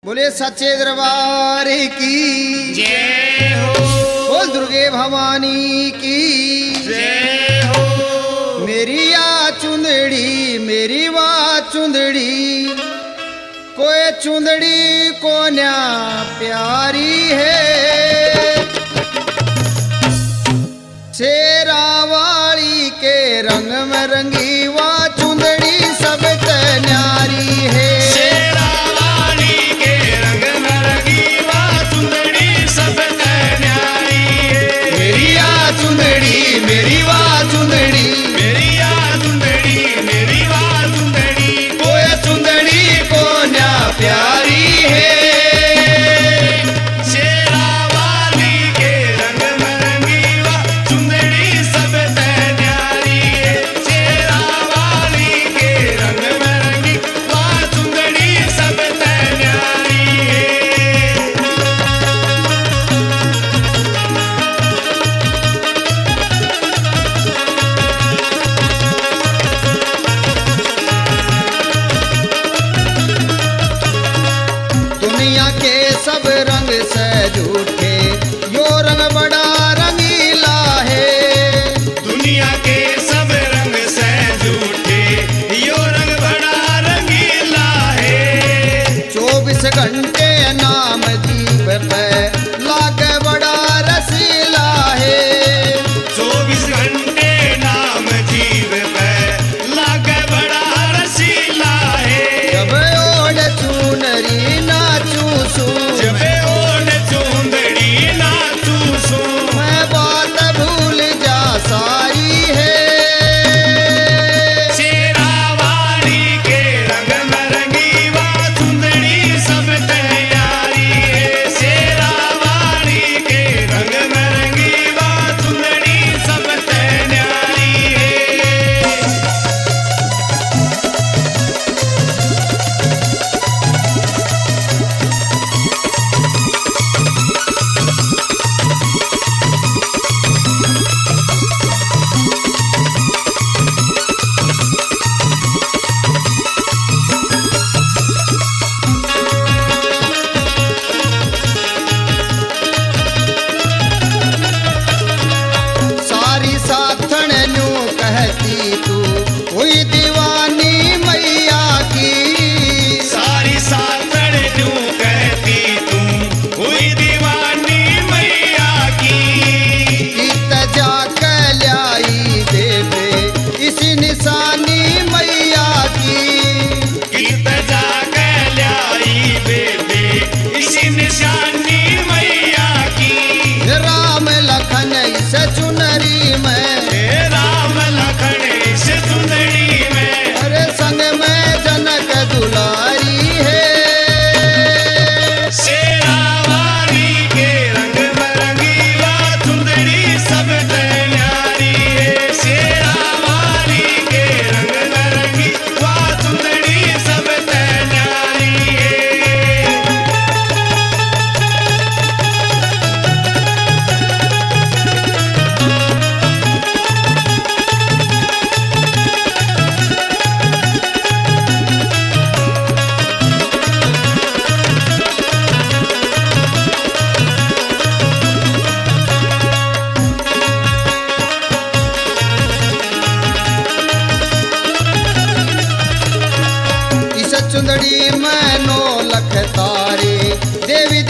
बोले सच्चे दरबार की जय हो। बोल दुर्गे भवानी की जय हो। मेरी आ चुंदड़ी मेरी वाह चुंदड़ी कोई चुंदड़ी को न्या प्यारी है। शेरा वाली के रंग में रंगी वाह चुंदड़ी सब न्यारी है। शेरा वाली के रंग में रंगी वाह चुंदड़ी सब न्यारी है। मेरी आ चुंदड़ी मेरी वाह चुंदड़ी मेरी आ चुंदड़ी मेरी वाह चुंदड़ी कोई चुंदड़ी को न्या प्यारी है। शेरा वाली के रंग में रंगी वाह चुंदड़ी सब न्यारी है। शेरा वाली के रंग में रंगी वाह चुंदड़ी सब न्यारी है। दुनिया के सब रंग से झूठे यो रंग बड़ा रंगीला है। दुनिया के सब रंग से झूठे यो रंग बड़ा रंगीला है। 24 घंटे नाम जीव पे लागे बड़ा रसीला है। 24 घंटे नाम जीव पे लागे बड़ा रसीला है। जब ओढ़ चुनरी नाचू सू जब ओढ़ चुंदड़ी नाचू सू मैं बात भूल जा सारी है। शेरा वाली के रंग में रंगी वाह चुंदड़ी सब तैयारी है। शेरा वाली के रंग में रंगी वाह चुंदड़ी सब तैयारी है। सारी साथन न्यू कहती तू हुई दीवानी मैया की। सारी साथड़ न्यू कहती तू हुई दीवानी मैया की। गीत जाके ल्याई देवे इसी निशानी मैया की। गीत जाके ल्याई बेबे इसी निशानी मैया की। राम लखन इस चुनरी में हे राम लखन इस चुंदड़ी में अरे संग में जनक दुलारी है। शेरा वाली के रंग में रंगी वाह चुंदड़ी सब न्यारी है। शेरा वाली के रंग में रंगी वाह चुंदड़ी सब न्यारी है। इस चुंदड़ी में 9 लख तारे देवी